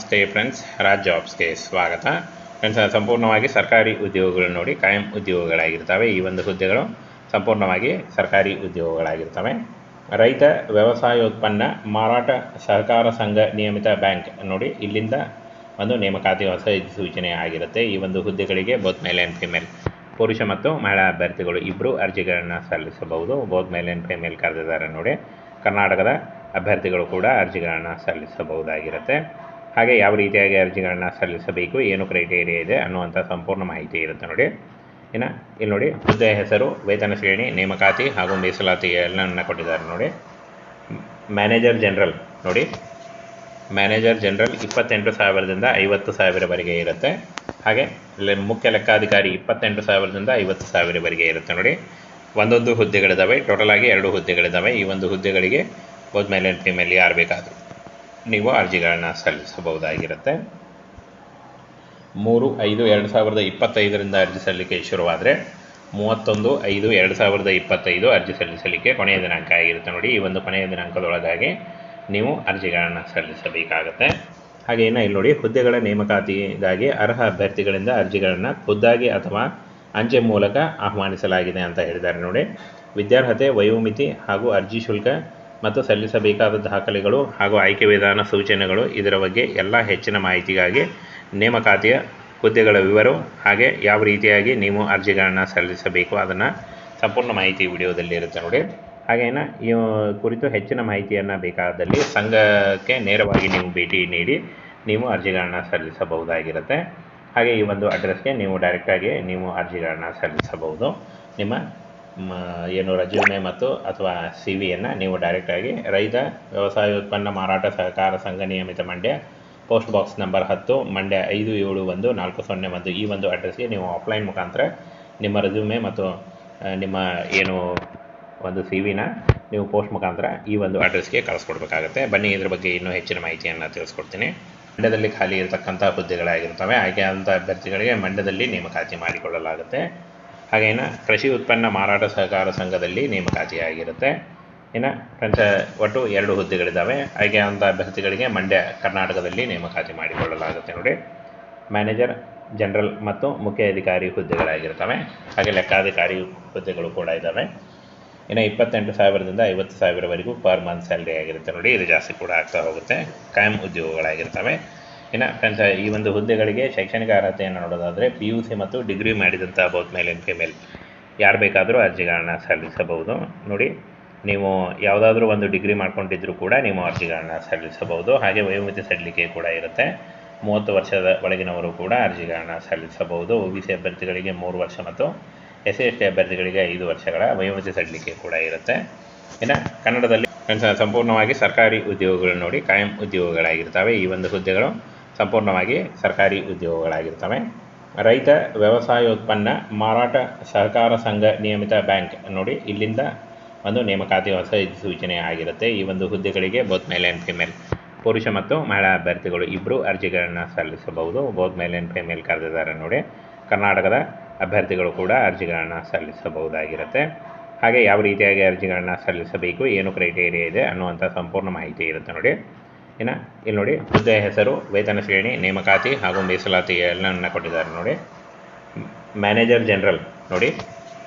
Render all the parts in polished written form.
ನಮಸ್ತೆ ಫ್ರೆಂಡ್ಸ್, ರಾಜ್ ಜಾಬ್ಸ್ಗೆ ಸ್ವಾಗತ. ಫ್ರೆಂಡ್ಸ್, ಸಂಪೂರ್ಣವಾಗಿ ಸರ್ಕಾರಿ ಉದ್ಯೋಗಗಳು ನೋಡಿ ಕಾಯಂ ಉದ್ಯೋಗಗಳಾಗಿರ್ತವೆ. ಈ ಒಂದು ಹುದ್ದೆಗಳು ಸಂಪೂರ್ಣವಾಗಿ ಸರ್ಕಾರಿ ಉದ್ಯೋಗಗಳಾಗಿರ್ತವೆ. ರೈತ ವ್ಯವಸಾಯೋತ್ಪನ್ನ ಮಾರಾಟ ಸಹಕಾರ ಸಂಘ ನಿಯಮಿತ ಬ್ಯಾಂಕ್ ನೋಡಿ, ಇಲ್ಲಿಂದ ಒಂದು ನೇಮಕಾತಿ ಹೊಸ ಸೂಚನೆ ಆಗಿರುತ್ತೆ. ಈ ಒಂದು ಹುದ್ದೆಗಳಿಗೆ ಬೋತ್ ಮೇಲ್ ಆ್ಯಂಡ್ ಫಿಮೇಲ್, ಪುರುಷ ಮತ್ತು ಮಹಿಳಾ ಅಭ್ಯರ್ಥಿಗಳು ಇಬ್ಬರು ಅರ್ಜಿಗಳನ್ನು ಸಲ್ಲಿಸಬಹುದು. ಬೋತ್ ಮೇಲ್ ಆ್ಯಂಡ್ ಫಿಮೇಲ್ ಕರೆದಿದ್ದಾರೆ ನೋಡಿ. ಕರ್ನಾಟಕದ ಅಭ್ಯರ್ಥಿಗಳು ಕೂಡ ಅರ್ಜಿಗಳನ್ನು ಸಲ್ಲಿಸಬಹುದಾಗಿರುತ್ತೆ. ಹಾಗೆ ಯಾವ ರೀತಿಯಾಗಿ ಅರ್ಜಿಗಳನ್ನು ಸಲ್ಲಿಸಬೇಕು, ಏನು ಕ್ರೈಟೇರಿಯಾ ಇದೆ ಅನ್ನುವಂಥ ಸಂಪೂರ್ಣ ಮಾಹಿತಿ ಇರುತ್ತೆ ನೋಡಿ. ಇನ್ನು ಇಲ್ಲಿ ನೋಡಿ, ಹುದ್ದೆಯ ಹೆಸರು, ವೇತನ ಶ್ರೇಣಿ, ನೇಮಕಾತಿ ಹಾಗೂ ಮೀಸಲಾತಿ ಎಲ್ಲವನ್ನು ಕೊಟ್ಟಿದ್ದಾರೆ ನೋಡಿ. ಮ್ಯಾನೇಜರ್ ಜನರಲ್ ನೋಡಿ, ಮ್ಯಾನೇಜರ್ ಜನರಲ್ 28,000ದಿಂದ 50,000ವರೆಗೆ ಇರುತ್ತೆ. ಹಾಗೆ ಮುಖ್ಯ ಲೆಕ್ಕಾಧಿಕಾರಿ 28,000ದಿಂದ 50,000ವರೆಗೆ ಇರುತ್ತೆ ನೋಡಿ. ಒಂದೊಂದು ಹುದ್ದೆಗಳಿದ್ದಾವೆ, ಟೋಟಲ್ ಆಗಿ 2 ಹುದ್ದೆಗಳಿದ್ದಾವೆ. ಈ ಒಂದು ಹುದ್ದೆಗಳಿಗೆ ಬೋತ್ ಮೇಲ್ ಆ್ಯಂಡ್ ಫಿಮೇಲ್ ಯಾರು ಬೇಕಾದರೂ ನೀವು ಅರ್ಜಿಗಳನ್ನು ಸಲ್ಲಿಸಬಹುದಾಗಿರುತ್ತೆ. 3/5/2025 ಅರ್ಜಿ ಸಲ್ಲಿಕೆ ಶುರುವಾದರೆ 31/5/2025 ಅರ್ಜಿ ಸಲ್ಲಿಸಲಿಕ್ಕೆ ಕೊನೆಯ ದಿನಾಂಕ ಆಗಿರುತ್ತೆ ನೋಡಿ. ಈ ಒಂದು ಕೊನೆಯ ದಿನಾಂಕದೊಳಗಾಗಿ ನೀವು ಅರ್ಜಿಗಳನ್ನು ಸಲ್ಲಿಸಬೇಕಾಗುತ್ತೆ. ಹಾಗೆ ಇನ್ನು ಇಲ್ಲಿ ನೋಡಿ, ಹುದ್ದೆಗಳ ನೇಮಕಾತಿಗಾಗಿ ಅರ್ಹ ಅಭ್ಯರ್ಥಿಗಳಿಂದ ಅರ್ಜಿಗಳನ್ನು ಖುದ್ದಾಗಿ ಅಥವಾ ಅಂಚೆ ಮೂಲಕ ಆಹ್ವಾನಿಸಲಾಗಿದೆ ಅಂತ ಹೇಳಿದ್ದಾರೆ ನೋಡಿ. ವಿದ್ಯಾರ್ಹತೆ, ವಯೋಮಿತಿ ಹಾಗೂ ಅರ್ಜಿ ಶುಲ್ಕ ಮತ್ತು ಸಲ್ಲಿಸಬೇಕಾದ ದಾಖಲೆಗಳು ಹಾಗೂ ಆಯ್ಕೆ ವಿಧಾನ ಸೂಚನೆಗಳು, ಇದರ ಬಗ್ಗೆ ಎಲ್ಲ ಹೆಚ್ಚಿನ ಮಾಹಿತಿಗಾಗಿ ನೇಮಕಾತಿಯ ಹುದ್ದೆಗಳ ವಿವರ ಹಾಗೆ ಯಾವ ರೀತಿಯಾಗಿ ನೀವು ಅರ್ಜಿಗಳನ್ನು ಸಲ್ಲಿಸಬೇಕು ಅದನ್ನು ಸಂಪೂರ್ಣ ಮಾಹಿತಿ ವಿಡಿಯೋದಲ್ಲಿ ಇರುತ್ತೆ ನೋಡಿ. ಹಾಗೇನ ಈ ಕುರಿತು ಹೆಚ್ಚಿನ ಮಾಹಿತಿಯನ್ನು ಬೇಕಾದಲ್ಲಿ ಸಂಘಕ್ಕೆ ನೇರವಾಗಿ ನೀವು ಭೇಟಿ ನೀಡಿ ನೀವು ಅರ್ಜಿಗಳನ್ನು ಸಲ್ಲಿಸಬಹುದಾಗಿರುತ್ತೆ. ಹಾಗೆ ಈ ಒಂದು ಅಡ್ರೆಸ್ಗೆ ನೀವು ಡೈರೆಕ್ಟಾಗಿ ನೀವು ಅರ್ಜಿಗಳನ್ನು ಸಲ್ಲಿಸಬಹುದು. ನಿಮ್ಮ ಏನು ರೆಸ್ಯೂಮೆ ಮತ್ತು ಅಥವಾ CV-ಯನ್ನು ನೀವು ಡೈರೆಕ್ಟಾಗಿ ರೈತ ವ್ಯವಸಾಯೋತ್ಪನ್ನ ಮಾರಾಟ ಸಹಕಾರ ಸಂಘ ನಿಯಮಿತ Mandya, post box number 10, Mandya 571401 ಈ ಒಂದು ಅಡ್ರೆಸ್ಗೆ ನೀವು ಆಫ್ಲೈನ್ ಮುಖಾಂತರ ನಿಮ್ಮ ರೆಸ್ಯೂಮೆ ಮತ್ತು ನಿಮ್ಮ ಏನು ಒಂದು CV-ನ ನೀವು ಪೋಸ್ಟ್ ಮುಖಾಂತರ ಈ ಒಂದು ಅಡ್ರೆಸ್ಗೆ ಕಳಿಸ್ಕೊಡ್ಬೇಕಾಗುತ್ತೆ. ಬನ್ನಿ, ಇದ್ರ ಬಗ್ಗೆ ಇನ್ನೂ ಹೆಚ್ಚಿನ ಮಾಹಿತಿಯನ್ನು ತಿಳಿಸ್ಕೊಡ್ತೀನಿ. ಮಂಡ್ಯದಲ್ಲಿ ಖಾಲಿ ಇರತಕ್ಕಂಥ ಹುದ್ದೆಗಳಾಗಿರ್ತವೆ. ಆಯ್ಕೆಯಾದಂಥ ಅಭ್ಯರ್ಥಿಗಳಿಗೆ ಮಂಡ್ಯದಲ್ಲಿ ನೇಮಕಾತಿ ಮಾಡಿಕೊಳ್ಳಲಾಗುತ್ತೆ. ಹಾಗೇನು ಕೃಷಿ ಉತ್ಪನ್ನ ಮಾರಾಟ ಸಹಕಾರ ಸಂಘದಲ್ಲಿ ನೇಮಕಾತಿಯಾಗಿರುತ್ತೆ. ಇನ್ನು ಫ್ರೆಂಡ್ಸ್, ಒಟ್ಟು 2 ಹುದ್ದೆಗಳಿದ್ದಾವೆ. ಆಯ್ಕೆಯಾದಂಥ ಅಭ್ಯರ್ಥಿಗಳಿಗೆ ಮಂಡ್ಯ ಕರ್ನಾಟಕದಲ್ಲಿ ನೇಮಕಾತಿ ಮಾಡಿಕೊಳ್ಳಲಾಗುತ್ತೆ ನೋಡಿ. ಮ್ಯಾನೇಜರ್ ಜನರಲ್ ಮತ್ತು ಮುಖ್ಯ ಅಧಿಕಾರಿ ಹುದ್ದೆಗಳಾಗಿರ್ತವೆ. ಹಾಗೆ ಲೆಕ್ಕಾಧಿಕಾರಿ ಹುದ್ದೆಗಳು ಕೂಡ ಇದ್ದಾವೆ. ಇನ್ನು 28,000ದಿಂದ 50,000ವರೆಗೂ ಪರ್ ಮಂತ್ ಸ್ಯಾಲ್ರಿ ಆಗಿರುತ್ತೆ ನೋಡಿ. ಇದು ಜಾಸ್ತಿ ಕೂಡ ಆಗ್ತಾ ಹೋಗುತ್ತೆ. ಕಾಯಂ ಉದ್ಯೋಗಗಳಾಗಿರ್ತವೆ. ಇನ್ನು ಫ್ರೆಂಡ್ಸ್, ಈ ಒಂದು ಹುದ್ದೆಗಳಿಗೆ ಶೈಕ್ಷಣಿಕ ಅರ್ಹತೆಯನ್ನು ನೋಡೋದಾದರೆ PUC ಮತ್ತು ಡಿಗ್ರಿ ಮಾಡಿದಂಥ ಬೋತ್ ಮೇಲ್ ಆ್ಯಂಡ್ ಫಿಮೇಲ್ ಯಾರು ಬೇಕಾದರೂ ಅರ್ಜಿಗಳನ್ನ ಸಲ್ಲಿಸಬಹುದು ನೋಡಿ. ನೀವು ಯಾವುದಾದ್ರೂ ಒಂದು ಡಿಗ್ರಿ ಮಾಡ್ಕೊಂಡಿದ್ದರೂ ಕೂಡ ನೀವು ಅರ್ಜಿಗಳನ್ನ ಸಲ್ಲಿಸಬಹುದು. ಹಾಗೆ ವಯೋಮಿತಿ ಸಡಿಲಿಕೆ ಕೂಡ ಇರುತ್ತೆ. 30 ವರ್ಷದ ಒಳಗಿನವರು ಕೂಡ ಅರ್ಜಿಗಳನ್ನ ಸಲ್ಲಿಸಬಹುದು. OBC ಅಭ್ಯರ್ಥಿಗಳಿಗೆ 3 ವರ್ಷ ಮತ್ತು SC/ST ಅಭ್ಯರ್ಥಿಗಳಿಗೆ 5 ವರ್ಷಗಳ ವಯೋಮಿತಿ ಸಡಿಲಿಕೆ ಕೂಡ ಇರುತ್ತೆ. ಇನ್ನು ಕನ್ನಡದಲ್ಲಿ ಸಂಪೂರ್ಣವಾಗಿ ಸರ್ಕಾರಿ ಉದ್ಯೋಗಗಳು ನೋಡಿ ಕಾಯಂ ಉದ್ಯೋಗಗಳಾಗಿರ್ತವೆ. ಈ ಒಂದು ಹುದ್ದೆಗಳು ಸಂಪೂರ್ಣವಾಗಿ ಸರ್ಕಾರಿ ಉದ್ಯೋಗಗಳಾಗಿರ್ತವೆ. ರೈತ ವ್ಯವಸಾಯೋತ್ಪನ್ನ ಮಾರಾಟ ಸಹಕಾರ ಸಂಘ ನಿಯಮಿತ ಬ್ಯಾಂಕ್ ನೋಡಿ, ಇಲ್ಲಿಂದ ಒಂದು ನೇಮಕಾತಿ ಹೊಸ ಸೂಚನೆ ಆಗಿರುತ್ತೆ. ಈ ಒಂದು ಹುದ್ದೆಗಳಿಗೆ ಬೋತ್ ಮೇಲ್ ಆ್ಯಂಡ್ ಫಿಮೇಲ್, ಪುರುಷ ಮತ್ತು ಮಹಿಳಾ ಅಭ್ಯರ್ಥಿಗಳು ಇಬ್ಬರು ಅರ್ಜಿಗಳನ್ನು ಸಲ್ಲಿಸಬಹುದು. ಬೋತ್ ಮೇಲ್ ಆ್ಯಂಡ್ ಫಿಮೇಲ್ ಕರೆದಿದ್ದಾರೆ ನೋಡಿ. ಕರ್ನಾಟಕದ ಅಭ್ಯರ್ಥಿಗಳು ಕೂಡ ಅರ್ಜಿಗಳನ್ನು ಸಲ್ಲಿಸಬಹುದಾಗಿರುತ್ತೆ. ಹಾಗೆ ಯಾವ ರೀತಿಯಾಗಿ ಅರ್ಜಿಗಳನ್ನು ಸಲ್ಲಿಸಬೇಕು, ಏನು ಕ್ರೈಟೇರಿಯಾ ಇದೆ ಅನ್ನುವಂಥ ಸಂಪೂರ್ಣ ಮಾಹಿತಿ ಇರುತ್ತೆ ನೋಡಿ. ಇನ್ನು ಇಲ್ಲಿ ನೋಡಿ, ಹುದ್ದೆಯ ಹೆಸರು, ವೇತನ ಶ್ರೇಣಿ, ನೇಮಕಾತಿ ಹಾಗೂ ಮೀಸಲಾತಿ ಎಲ್ಲವನ್ನು ಕೊಟ್ಟಿದ್ದಾರೆ ನೋಡಿ. ಮ್ಯಾನೇಜರ್ ಜನರಲ್ ನೋಡಿ,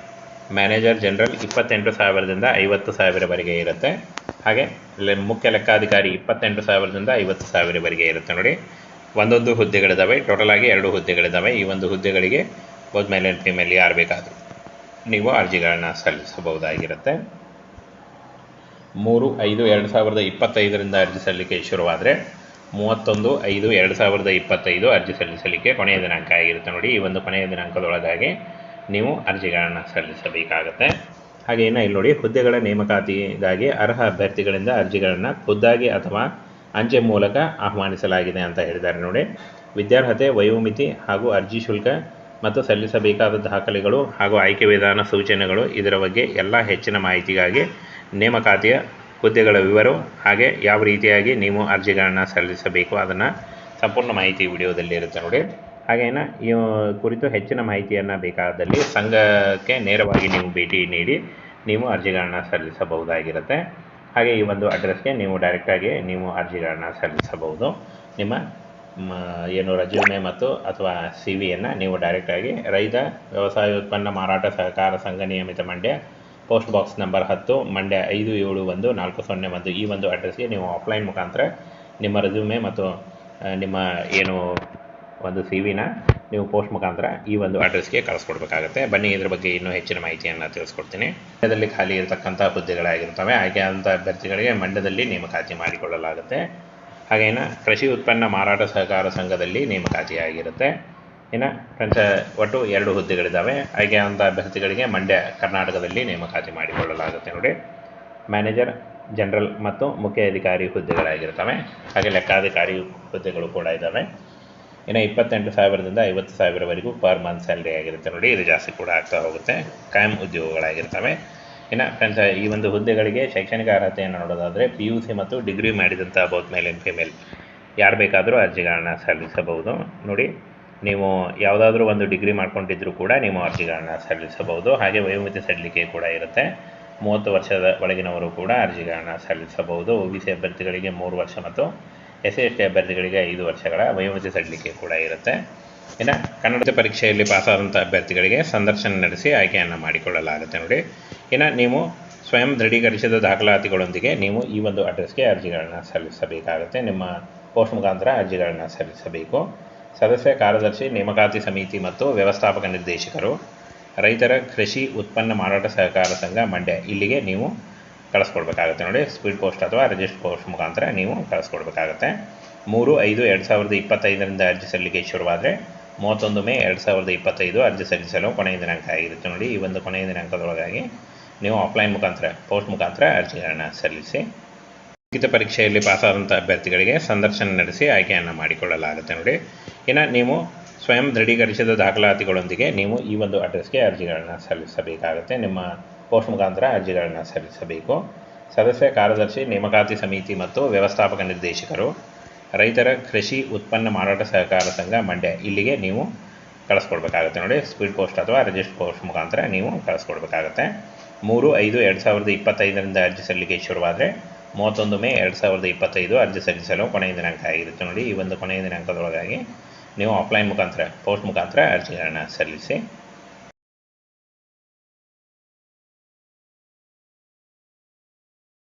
ಮ್ಯಾನೇಜರ್ ಜನರಲ್ 28,000ದಿಂದ 50,000ವರೆಗೆ ಇರುತ್ತೆ. ಹಾಗೆ ಮುಖ್ಯ ಲೆಕ್ಕಾಧಿಕಾರಿ 28,000ದಿಂದ 50,000ವರೆಗೆ ಇರುತ್ತೆ ನೋಡಿ. ಒಂದೊಂದು ಹುದ್ದೆಗಳಿದ್ದಾವೆ, ಟೋಟಲ್ ಆಗಿ 2 ಹುದ್ದೆಗಳಿದ್ದಾವೆ. ಈ ಒಂದು ಹುದ್ದೆಗಳಿಗೆ ಬೋತ್ ಮೇಲ್ ಆ್ಯಂಡ್ ಫಿಮೇಲ್ ಯಾರು ಬೇಕಾದರೂ ನೀವು ಅರ್ಜಿಗಳನ್ನು ಸಲ್ಲಿಸಬಹುದಾಗಿರುತ್ತೆ. 3/5/2025 ಅರ್ಜಿ ಸಲ್ಲಿಕೆ ಶುರುವಾದರೆ 31/5/2025 ಅರ್ಜಿ ಸಲ್ಲಿಸಲಿಕ್ಕೆ ಕೊನೆಯ ದಿನಾಂಕ ಆಗಿರುತ್ತೆ ನೋಡಿ. ಈ ಒಂದು ಕೊನೆಯ ದಿನಾಂಕದೊಳಗಾಗಿ ನೀವು ಅರ್ಜಿಗಳನ್ನು ಸಲ್ಲಿಸಬೇಕಾಗುತ್ತೆ. ಹಾಗೆ ಇನ್ನು ಇಲ್ಲಿ ನೋಡಿ, ಹುದ್ದೆಗಳ ನೇಮಕಾತಿಗಾಗಿ ಅರ್ಹ ಅಭ್ಯರ್ಥಿಗಳಿಂದ ಅರ್ಜಿಗಳನ್ನು ಖುದ್ದಾಗಿ ಅಥವಾ ಅಂಚೆ ಮೂಲಕ ಆಹ್ವಾನಿಸಲಾಗಿದೆ ಅಂತ ಹೇಳಿದ್ದಾರೆ ನೋಡಿ. ವಿದ್ಯಾರ್ಹತೆ, ವಯೋಮಿತಿ ಹಾಗೂ ಅರ್ಜಿ ಶುಲ್ಕ ಮತ್ತು ಸಲ್ಲಿಸಬೇಕಾದ ದಾಖಲೆಗಳು ಹಾಗೂ ಆಯ್ಕೆ ವಿಧಾನ ಸೂಚನೆಗಳು, ಇದರ ಬಗ್ಗೆ ಎಲ್ಲ ಹೆಚ್ಚಿನ ಮಾಹಿತಿಗಾಗಿ ನೇಮಕಾತಿಯ ಹುದ್ದೆಗಳ ವಿವರ ಹಾಗೆ ಯಾವ ರೀತಿಯಾಗಿ ನೀವು ಅರ್ಜಿಗಳನ್ನು ಸಲ್ಲಿಸಬೇಕು ಅದನ್ನು ಸಂಪೂರ್ಣ ಮಾಹಿತಿ ವಿಡಿಯೋದಲ್ಲಿ ಇರುತ್ತೆ ನೋಡಿ. ಹಾಗೇನ ಈ ಕುರಿತು ಹೆಚ್ಚಿನ ಮಾಹಿತಿಯನ್ನು ಬೇಕಾದಲ್ಲಿ ಸಂಘಕ್ಕೆ ನೇರವಾಗಿ ನೀವು ಭೇಟಿ ನೀಡಿ ನೀವು ಅರ್ಜಿಗಳನ್ನು ಸಲ್ಲಿಸಬಹುದಾಗಿರುತ್ತೆ. ಹಾಗೆ ಈ ಒಂದು ಅಡ್ರೆಸ್ಗೆ ನೀವು ಡೈರೆಕ್ಟಾಗಿ ನೀವು ಅರ್ಜಿಗಳನ್ನು ಸಲ್ಲಿಸಬಹುದು. ನಿಮ್ಮ ಏನು ರೆಸ್ಯೂಮೆ ಮತ್ತು ಅಥವಾ ಸಿ ವಿಯನ್ನು ನೀವು ಡೈರೆಕ್ಟಾಗಿ ರೈತ ವ್ಯವಸಾಯ ಉತ್ಪನ್ನ ಮಾರಾಟ ಸಹಕಾರ ಸಂಘ ನಿಯಮಿತ Mandya, post box number 10, Mandya 571401 ಈ ಒಂದು ಅಡ್ರೆಸ್ಗೆ ನೀವು ಆಫ್ಲೈನ್ ಮುಖಾಂತರ ನಿಮ್ಮ ರೆಸ್ಯೂಮೆ ಮತ್ತು ನಿಮ್ಮ ಏನು ಒಂದು ಸಿ ವಿನ ನೀವು ಪೋಸ್ಟ್ ಮುಖಾಂತರ ಈ ಒಂದು ಅಡ್ರೆಸ್ಗೆ ಕಳಿಸ್ಕೊಡ್ಬೇಕಾಗುತ್ತೆ. ಬನ್ನಿ ಇದ್ರ ಬಗ್ಗೆ ಇನ್ನೂ ಹೆಚ್ಚಿನ ಮಾಹಿತಿಯನ್ನು ತಿಳಿಸ್ಕೊಡ್ತೀನಿ. ಮಂಡ್ಯದಲ್ಲಿ ಖಾಲಿ ಇರತಕ್ಕಂಥ ಹುದ್ದೆಗಳಾಗಿರ್ತವೆ. ಆಯ್ಕೆಯಾದಂಥ ಅಭ್ಯರ್ಥಿಗಳಿಗೆ ಮಂಡ್ಯದಲ್ಲಿ ನೇಮಕಾತಿ ಮಾಡಿಕೊಳ್ಳಲಾಗುತ್ತೆ. ಹಾಗೇನ ಕೃಷಿ ಉತ್ಪನ್ನ ಮಾರಾಟ ಸಹಕಾರ ಸಂಘದಲ್ಲಿ ನೇಮಕಾತಿಯಾಗಿರುತ್ತೆ. ಇನ್ನು ಫ್ರೆಂಡ್ಸ್, ಒಟ್ಟು 2 ಹುದ್ದೆಗಳಿದ್ದಾವೆ. ಆಯ್ಕೆಯಾದಂಥ ಅಭ್ಯರ್ಥಿಗಳಿಗೆ ಮಂಡ್ಯ ಕರ್ನಾಟಕದಲ್ಲಿ ನೇಮಕಾತಿ ಮಾಡಿಕೊಳ್ಳಲಾಗುತ್ತೆ. ನೋಡಿ, ಮ್ಯಾನೇಜರ್, ಜನರಲ್ ಮತ್ತು ಮುಖ್ಯ ಅಧಿಕಾರಿ ಹುದ್ದೆಗಳಾಗಿರ್ತವೆ. ಹಾಗೆ ಲೆಕ್ಕಾಧಿಕಾರಿ ಹುದ್ದೆಗಳು ಕೂಡ ಇದ್ದಾವೆ. ಇನ್ನು 28,000ದಿಂದ 50,000ವರೆಗೂ ಪರ್ ಮಂತ್ ಸ್ಯಾಲ್ರಿ ಆಗಿರುತ್ತೆ. ನೋಡಿ, ಇದು ಜಾಸ್ತಿ ಕೂಡ ಆಗ್ತಾ ಹೋಗುತ್ತೆ. ಕಾಯಂ ಉದ್ಯೋಗಗಳಾಗಿರ್ತವೆ. ಇನ್ನು ಫ್ರೆಂಡ್ಸ್, ಈ ಒಂದು ಹುದ್ದೆಗಳಿಗೆ ಶೈಕ್ಷಣಿಕ ಅರ್ಹತೆಯನ್ನು ನೋಡೋದಾದರೆ PUC ಮತ್ತು ಡಿಗ್ರಿ ಮಾಡಿದಂಥ ಬೋತ್ ಮೇಲ್ ಆ್ಯಂಡ್ ಫಿಮೇಲ್ ಯಾರು ಬೇಕಾದರೂ ಅರ್ಜಿಗಳನ್ನ ಸಲ್ಲಿಸಬಹುದು. ನೋಡಿ, ನೀವು ಯಾವುದಾದ್ರೂ ಒಂದು ಡಿಗ್ರಿ ಮಾಡ್ಕೊಂಡಿದ್ದರೂ ಕೂಡ ನೀವು ಅರ್ಜಿಗಳನ್ನ ಸಲ್ಲಿಸಬಹುದು. ಹಾಗೆ ವಯೋಮಿತಿ ಸಡಿಲಿಕೆ ಕೂಡ ಇರುತ್ತೆ. 30 ವರ್ಷದ ಒಳಗಿನವರು ಕೂಡ ಅರ್ಜಿಗಳನ್ನ ಸಲ್ಲಿಸಬಹುದು. OBC ಅಭ್ಯರ್ಥಿಗಳಿಗೆ 3 ವರ್ಷ ಮತ್ತು SC/ST ಅಭ್ಯರ್ಥಿಗಳಿಗೆ 5 ವರ್ಷಗಳ ವಯೋಮಿತಿ ಸಡಿಲಿಕೆ ಕೂಡ ಇರುತ್ತೆ. ಇನ್ನು ಕನ್ನಡ ಪರೀಕ್ಷೆಯಲ್ಲಿ ಪಾಸಾದಂಥ ಅಭ್ಯರ್ಥಿಗಳಿಗೆ ಸಂದರ್ಶನ ನಡೆಸಿ ಆಯ್ಕೆಯನ್ನು ಮಾಡಿಕೊಳ್ಳಲಾಗುತ್ತೆ. ನೋಡಿ, ಇನ್ನು ನೀವು ಸ್ವಯಂ ದೃಢೀಕರಿಸಿದ ದಾಖಲಾತಿಗಳೊಂದಿಗೆ ನೀವು ಈ ಒಂದು ಅಡ್ರೆಸ್ಗೆ ಅರ್ಜಿಗಳನ್ನು ಸಲ್ಲಿಸಬೇಕಾಗುತ್ತೆ. ನಿಮ್ಮ ಪೋಸ್ಟ್ ಮುಖಾಂತರ ಅರ್ಜಿಗಳನ್ನು ಸಲ್ಲಿಸಬೇಕು. ಸದಸ್ಯ ಕಾರ್ಯದರ್ಶಿ, ನೇಮಕಾತಿ ಸಮಿತಿ ಮತ್ತು ವ್ಯವಸ್ಥಾಪಕ ನಿರ್ದೇಶಕರು, ರೈತರ ಕೃಷಿ ಉತ್ಪನ್ನ ಮಾರಾಟ ಸಹಕಾರ ಸಂಘ ಮಂಡ್ಯ ಇಲ್ಲಿಗೆ ನೀವು ಕಳಿಸ್ಕೊಡ್ಬೇಕಾಗುತ್ತೆ. ನೋಡಿ, ಸ್ಪೀಡ್ ಪೋಸ್ಟ್ ಅಥವಾ ರಿಜಿಸ್ಟರ್ ಪೋಸ್ಟ್ ಮುಖಾಂತರ ನೀವು ಕಳಿಸ್ಕೊಡ್ಬೇಕಾಗುತ್ತೆ. 3/5/2025 ಅರ್ಜಿ ಸಲ್ಲಿಕೆ ಶುರುವಾದರೆ 31 ಮೇ 2025 ಅರ್ಜಿ ಸಲ್ಲಿಸಲು ಕೊನೆಯ ದಿನಾಂಕ ಆಗಿರುತ್ತೆ. ನೋಡಿ, ಈ ಒಂದು ಕೊನೆಯ ದಿನಾಂಕದೊಳಗಾಗಿ ನೀವು ಆಫ್ಲೈನ್ ಮುಖಾಂತರ ಪೋಸ್ಟ್ ಮುಖಾಂತರ ಅರ್ಜಿಗಳನ್ನು ಸಲ್ಲಿಸಿ. ಲಿಖಿತ ಪರೀಕ್ಷೆಯಲ್ಲಿ ಪಾಸಾದಂಥ ಅಭ್ಯರ್ಥಿಗಳಿಗೆ ಸಂದರ್ಶನ ನಡೆಸಿ ಆಯ್ಕೆಯನ್ನು ಮಾಡಿಕೊಳ್ಳಲಾಗುತ್ತೆ. ನೋಡಿ, ಇನ್ನು ನೀವು ಸ್ವಯಂ ದೃಢೀಕರಿಸಿದ ದಾಖಲಾತಿಗಳೊಂದಿಗೆ ನೀವು ಈ ಒಂದು ಅಡ್ರೆಸ್ಗೆ ಅರ್ಜಿಗಳನ್ನು ಸಲ್ಲಿಸಬೇಕಾಗುತ್ತೆ. ನಿಮ್ಮ ಪೋಸ್ಟ್ ಮುಖಾಂತರ ಅರ್ಜಿಗಳನ್ನು ಸಲ್ಲಿಸಬೇಕು. ಸದಸ್ಯ ಕಾರ್ಯದರ್ಶಿ, ನೇಮಕಾತಿ ಸಮಿತಿ ಮತ್ತು ವ್ಯವಸ್ಥಾಪಕ ನಿರ್ದೇಶಕರು, ರೈತರ ಕೃಷಿ ಉತ್ಪನ್ನ ಮಾರಾಟ ಸಹಕಾರ ಸಂಘ ಮಂಡ್ಯ ಇಲ್ಲಿಗೆ ನೀವು ಕಳಿಸ್ಕೊಡ್ಬೇಕಾಗುತ್ತೆ. ನೋಡಿ, ಸ್ಪೀಡ್ ಪೋಸ್ಟ್ ಅಥವಾ ರಿಜಿಸ್ಟರ್ ಪೋಸ್ಟ್ ಮುಖಾಂತರ ನೀವು ಕಳಿಸ್ಕೊಡ್ಬೇಕಾಗುತ್ತೆ. 3/5/2025 ಅರ್ಜಿ ಸಲ್ಲಿಕೆ ಶುರುವಾದರೆ 31 ಮೇ 2025 ಅರ್ಜಿ ಸಲ್ಲಿಸಲು ಕೊನೆಯ ದಿನಾಂಕ ಆಗಿರುತ್ತೆ. ನೋಡಿ, ಈ ಒಂದು ಕೊನೆಯ ದಿನಾಂಕದೊಳಗಾಗಿ ನೀವು ಆಫ್ಲೈನ್ ಮುಖಾಂತರ ಪೋಸ್ಟ್ ಮುಖಾಂತರ ಅರ್ಜಿಗಳನ್ನು ಸಲ್ಲಿಸಿ.